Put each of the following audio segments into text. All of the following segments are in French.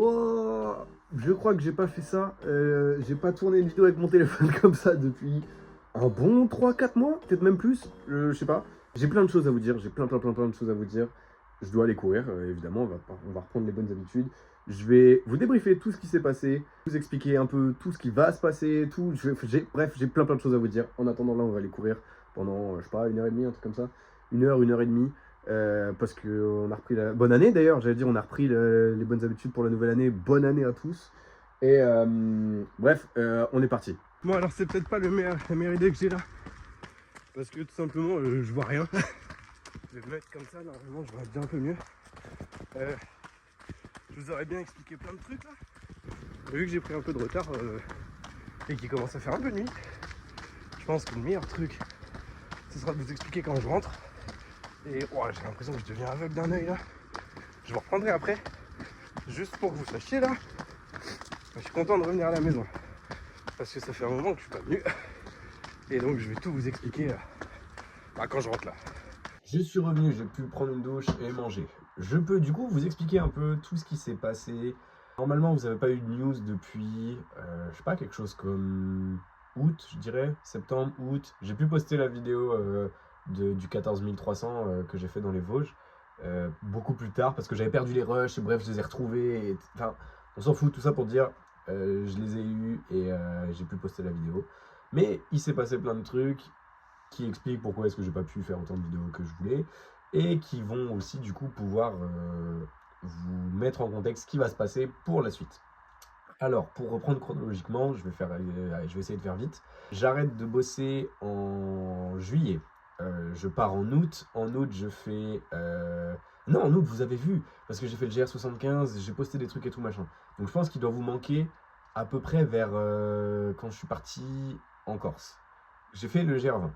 Wow, je crois que j'ai pas fait ça. J'ai pas tourné une vidéo avec mon téléphone comme ça depuis un bon 3-4 mois, peut-être même plus. Je sais pas. J'ai plein de choses à vous dire. J'ai plein de choses à vous dire. Je dois aller courir, évidemment. On va reprendre les bonnes habitudes. Je vais vous débriefer tout ce qui s'est passé, vous expliquer un peu tout ce qui va se passer, tout. Bref, j'ai plein de choses à vous dire. En attendant, là, on va aller courir pendant, je sais pas, 1 heure et demie, un truc comme ça. 1 heure et demie. Parce qu'on a repris la bonne année d'ailleurs, j'allais dire on a repris les bonnes habitudes pour la nouvelle année, bonne année à tous. Et bref, on est parti. Bon alors c'est peut-être pas la meilleure idée que j'ai là, parce que tout simplement je vois rien. Je vais me mettre comme ça, normalement je vois bien un peu mieux. Je vous aurais bien expliqué plein de trucs là. Vu que j'ai pris un peu de retard et qu'il commence à faire un peu de nuit, je pense que le meilleur truc ce sera de vous expliquer quand je rentre. Et oh, j'ai l'impression que je deviens aveugle d'un œil là. Je vous reprendrai après. Juste pour que vous sachiez là. Je suis content de revenir à la maison. Parce que ça fait un moment que je suis pas venu. Et donc je vais tout vous expliquer quand je rentre là. Je suis revenu, j'ai pu prendre une douche et manger. Je peux du coup vous expliquer un peu tout ce qui s'est passé. Normalement vous n'avez pas eu de news depuis, je sais pas, quelque chose comme août, je dirais, septembre, août. J'ai pu poster la vidéo du 14 300 que j'ai fait dans les Vosges beaucoup plus tard parce que j'avais perdu les rushs et bref je les ai retrouvés. Enfin, on s'en fout, tout ça pour dire je les ai eus et j'ai pu poster la vidéo. Mais il s'est passé plein de trucs qui expliquent pourquoi est-ce que j'ai pas pu faire autant de vidéos que je voulais et qui vont aussi du coup pouvoir vous mettre en contexte ce qui va se passer pour la suite. Alors, pour reprendre chronologiquement, je vais essayer de faire vite. J'arrête de bosser en juillet. Je pars en août. En août, je fais... Non, en août, vous avez vu, parce que j'ai fait le GR75, j'ai posté des trucs et tout machin. Donc je pense qu'il doit vous manquer à peu près vers quand je suis parti en Corse. J'ai fait le GR20.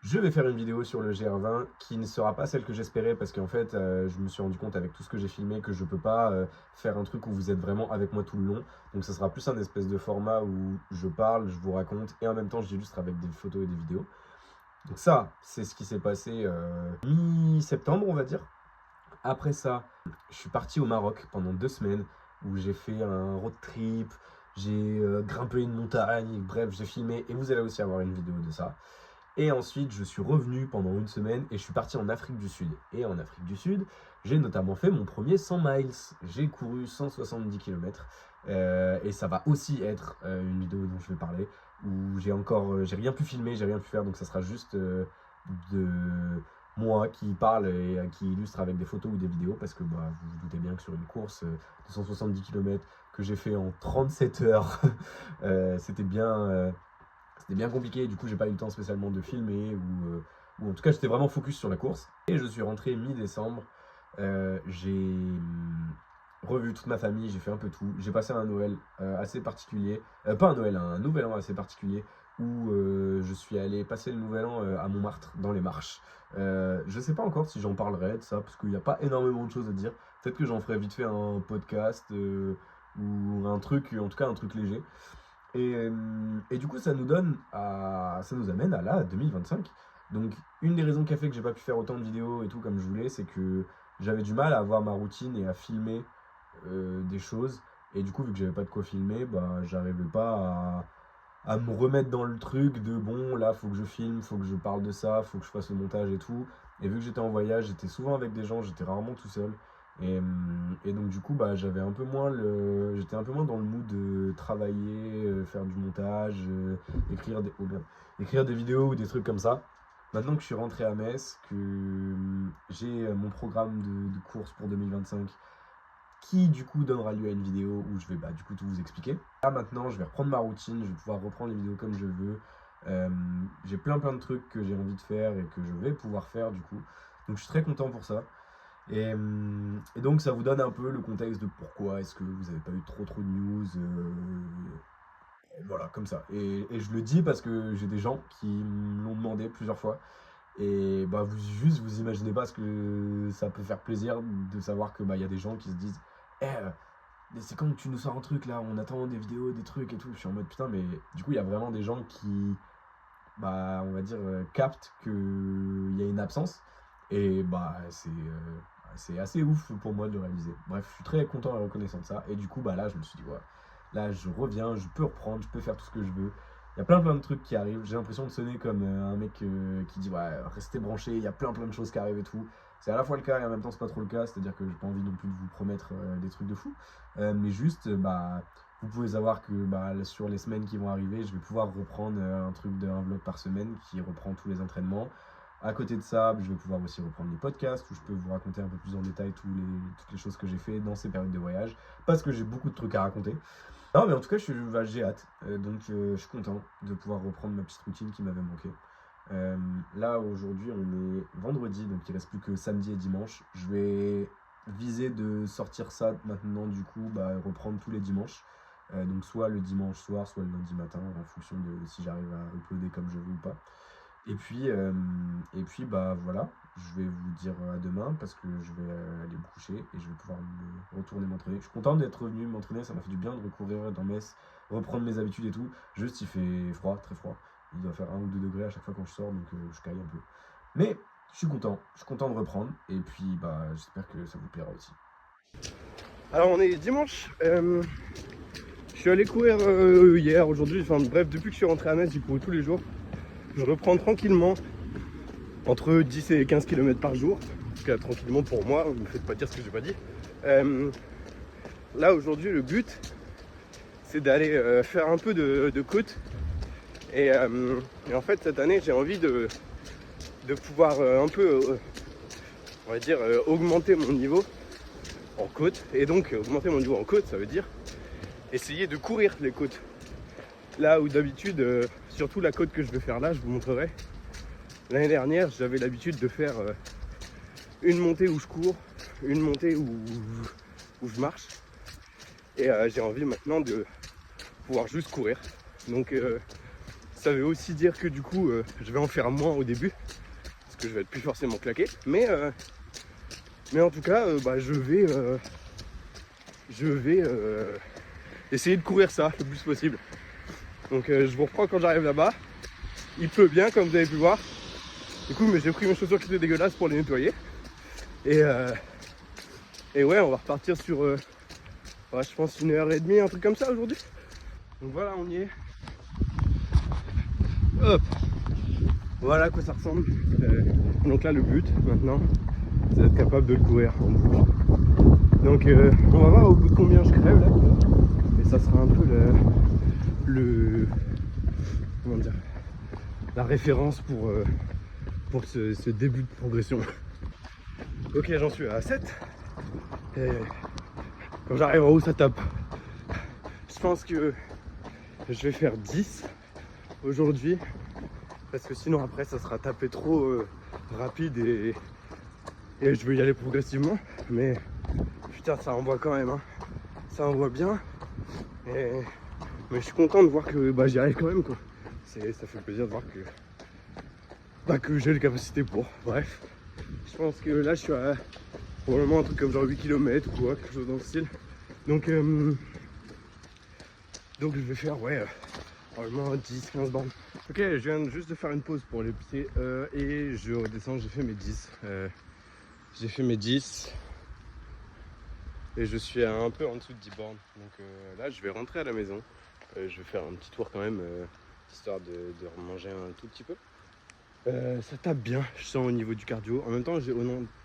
Je vais faire une vidéo sur le GR20 qui ne sera pas celle que j'espérais parce qu'en fait je me suis rendu compte avec tout ce que j'ai filmé que je peux pas faire un truc où vous êtes vraiment avec moi tout le long. Donc ça sera plus un espèce de format où je parle, je vous raconte et en même temps j'illustre avec des photos et des vidéos. Donc ça, c'est ce qui s'est passé mi-septembre on va dire. Après ça, je suis parti au Maroc pendant 2 semaines où j'ai fait un road trip, j'ai grimpé une montagne, bref j'ai filmé et vous allez aussi avoir une vidéo de ça. Et ensuite, je suis revenu pendant une semaine et je suis parti en Afrique du Sud. Et en Afrique du Sud, j'ai notamment fait mon premier 100 miles. J'ai couru 170 km. Et ça va aussi être une vidéo dont je vais parler, où j'ai rien pu filmer, j'ai rien pu faire. Donc ça sera juste de moi qui parle et qui illustre avec des photos ou des vidéos. Parce que vous vous doutez bien que sur une course de 170 km que j'ai fait en 37 heures, c'était bien compliqué, du coup j'ai pas eu le temps spécialement de filmer ou en tout cas j'étais vraiment focus sur la course. Et je suis rentré mi-décembre, j'ai revu toute ma famille, j'ai fait un peu tout. J'ai passé un Noël assez particulier, pas un Noël, un nouvel an assez particulier où je suis allé passer le nouvel an à Montmartre dans les marches. Je sais pas encore si j'en parlerai de ça parce qu'il n'y a pas énormément de choses à dire. Peut-être que j'en ferai vite fait un podcast ou un truc, en tout cas un truc léger. Et du coup, ça nous amène à là, 2025. Donc, une des raisons qui a fait que j'ai pas pu faire autant de vidéos et tout comme je voulais, c'est que j'avais du mal à avoir ma routine et à filmer des choses. Et du coup, vu que j'avais pas de quoi filmer, j'arrivais pas à me remettre dans le truc de bon, là, faut que je filme, faut que je parle de ça, faut que je fasse le montage et tout. Et vu que j'étais en voyage, j'étais souvent avec des gens, j'étais rarement tout seul. Et donc du coup j'avais un peu moins j'étais un peu moins dans le mood de travailler, faire du montage, écrire des vidéos ou des trucs comme ça. Maintenant que je suis rentré à Metz, que j'ai mon programme de course pour 2025 qui du coup donnera lieu à une vidéo où je vais du coup tout vous expliquer. Là maintenant je vais reprendre ma routine, je vais pouvoir reprendre les vidéos comme je veux. J'ai plein de trucs que j'ai envie de faire et que je vais pouvoir faire du coup. Donc je suis très content pour ça. Et donc ça vous donne un peu le contexte de pourquoi est-ce que vous n'avez pas eu trop de news, voilà, comme ça. Et je le dis parce que j'ai des gens qui me l'ont demandé plusieurs fois. Et vous imaginez pas ce que ça peut faire plaisir de savoir que y a des gens qui se disent mais c'est quand tu nous sors un truc là, on attend des vidéos, des trucs et tout. Je suis en mode putain, mais du coup il y a vraiment des gens qui on va dire captent qu'il y a une absence. Et c'est assez ouf pour moi de le réaliser. Bref, je suis très content et reconnaissant de ça. Et du coup, bah là, je me suis dit, ouais, là, je reviens, je peux reprendre, je peux faire tout ce que je veux. Il y a plein de trucs qui arrivent. J'ai l'impression de sonner comme un mec qui dit, ouais, restez branchés, il y a plein de choses qui arrivent et tout. C'est à la fois le cas et en même temps, c'est pas trop le cas. C'est-à-dire que j'ai pas envie non plus de vous promettre des trucs de fou. Mais juste, bah, vous pouvez savoir que bah, sur les semaines qui vont arriver, je vais pouvoir reprendre un vlog par semaine qui reprend tous les entraînements. À côté de ça, je vais pouvoir aussi reprendre les podcasts où je peux vous raconter un peu plus en détail toutes les choses que j'ai fait dans ces périodes de voyage parce que j'ai beaucoup de trucs à raconter. Non, mais en tout cas, j'ai hâte. Donc, je suis content de pouvoir reprendre ma petite routine qui m'avait manqué. Là, aujourd'hui, on est vendredi, donc il reste plus que samedi et dimanche. Je vais viser de sortir ça maintenant, du coup, bah, reprendre tous les dimanches. Donc, soit le dimanche soir, soit le lundi matin, en fonction de si j'arrive à uploader comme je veux ou pas. Et puis bah voilà, je vais vous dire à demain parce que je vais aller me coucher et je vais pouvoir me retourner m'entraîner. Je suis content d'être revenu m'entraîner, ça m'a fait du bien de recourir dans Metz, reprendre mes habitudes et tout. Juste il fait froid, très froid. Il doit faire 1 ou 2 degrés à chaque fois quand je sors, donc je caille un peu. Mais je suis content de reprendre et puis bah j'espère que ça vous plaira aussi. Alors on est dimanche. Je suis allé courir hier, aujourd'hui, enfin bref, depuis que je suis rentré à Metz, j'ai couru tous les jours. Je reprends tranquillement entre 10 et 15 km par jour. En tout cas tranquillement pour moi, ne me faites pas dire ce que j'ai pas dit. Là aujourd'hui le but c'est d'aller faire un peu de côte. Et en fait cette année j'ai envie de pouvoir un peu on va dire augmenter mon niveau en côte. Et donc augmenter mon niveau en côte, ça veut dire essayer de courir les côtes. Là où d'habitude, surtout la côte que je vais faire là, je vous montrerai. L'année dernière, j'avais l'habitude de faire une montée où je cours, une montée où je marche. Et j'ai envie maintenant de pouvoir juste courir. Donc ça veut aussi dire que du coup, je vais en faire moins au début. Parce que je vais être plus forcément claqué. Mais en tout cas, bah, je vais essayer de courir ça le plus possible. Donc je vous reprends quand j'arrive là-bas. Il pleut bien comme vous avez pu voir. Du coup mais j'ai pris mes chaussures qui étaient dégueulasses pour les nettoyer. Et ouais, on va repartir sur ouais, je pense 1h30, un truc comme ça aujourd'hui. Donc voilà, on y est. Hop. Voilà à quoi ça ressemble. Donc là le but maintenant, c'est d'être capable de le courir en boucle. Donc on va voir au bout de combien je crève là. Et ça sera un peu comment dire, la référence pour ce début de progression. Ok, j'en suis à 7. Et quand j'arrive en haut, ça tape. Je pense que je vais faire 10 aujourd'hui. Parce que sinon après ça sera tapé trop rapide et je vais y aller progressivement. Mais putain, ça envoie quand même, hein. Ça envoie bien. Mais je suis content de voir que bah, j'y arrive quand même, quoi. Ça fait plaisir de voir que j'ai les capacités pour. Bref, je pense que là je suis à probablement un truc comme genre 8 km ou quoi, quelque chose dans le style. Donc je vais faire ouais probablement 10-15 bornes. Ok, je viens juste de faire une pause pour les pieds et je redescends, j'ai fait mes 10. J'ai fait mes 10 et je suis un peu en dessous de 10 bornes. Donc là je vais rentrer à la maison. Je vais faire un petit tour quand même, histoire de remanger un tout petit peu. Ça tape bien, je sens au niveau du cardio. En même temps,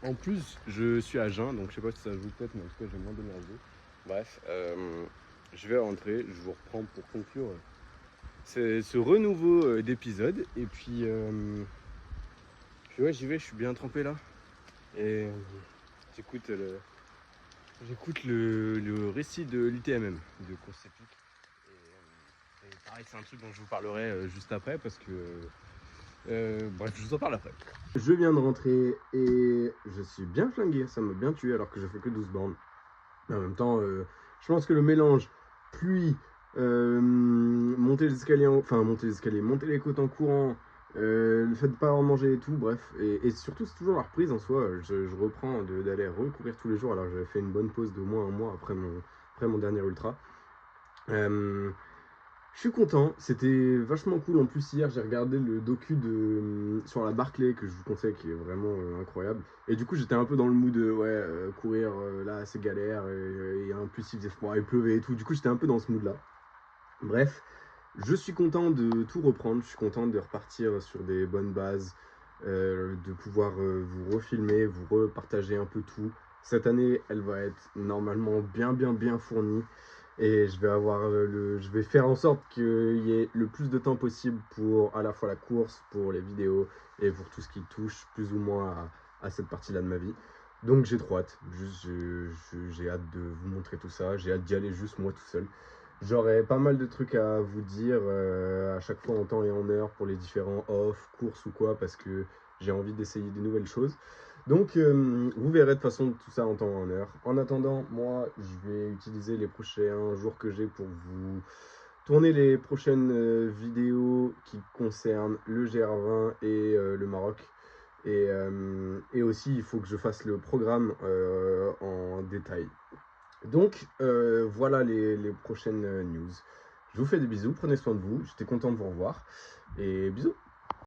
en plus, je suis à jeun, donc je sais pas si ça joue peut-être, mais en tout cas, j'ai moins d'énergie. Bref, je vais rentrer, je vous reprends pour conclure ce renouveau d'épisode. Et puis ouais, j'y vais, je suis bien trempé là. Et j'écoute le récit de l'UTMM, de course épique. Et pareil, c'est un truc dont je vous parlerai juste après parce que bref, je vous en parle après. Je viens de rentrer et je suis bien flingué, ça m'a bien tué alors que je fais que 12 bornes. Mais en même temps, je pense que le mélange pluie, monter les escaliers, monter les côtes en courant, le fait de ne pas avoir mangé et tout, bref. Et surtout, c'est toujours la reprise en soi. Je reprends d'aller recourir tous les jours alors que j'avais fait une bonne pause d'au moins un mois après mon dernier ultra. Je suis content, c'était vachement cool. En plus, hier, j'ai regardé le docu sur la Barclay que je vous conseille, qui est vraiment incroyable. Et du coup, j'étais un peu dans le mood de courir là, c'est galère. Et en plus, il faisait froid, il pleuvait et tout. Du coup, j'étais un peu dans ce mood là. Bref, je suis content de tout reprendre. Je suis content de repartir sur des bonnes bases, de pouvoir vous refilmer, vous repartager un peu tout. Cette année, elle va être normalement bien fournie. Et je vais faire en sorte qu'il y ait le plus de temps possible pour à la fois la course, pour les vidéos et pour tout ce qui touche plus ou moins à cette partie-là de ma vie. Donc j'ai trop hâte. J'ai hâte de vous montrer tout ça. J'ai hâte d'y aller juste moi tout seul. J'aurai pas mal de trucs à vous dire à chaque fois en temps et en heure pour les différents off, courses ou quoi, parce que j'ai envie d'essayer des nouvelles choses. Donc, vous verrez de toute façon tout ça en temps et en heure. En attendant, moi, je vais utiliser les prochains jours que j'ai pour vous tourner les prochaines vidéos qui concernent le GR20 et le Maroc. Et aussi, il faut que je fasse le programme en détail. Donc, voilà les prochaines news. Je vous fais des bisous, prenez soin de vous. J'étais content de vous revoir. Et bisous!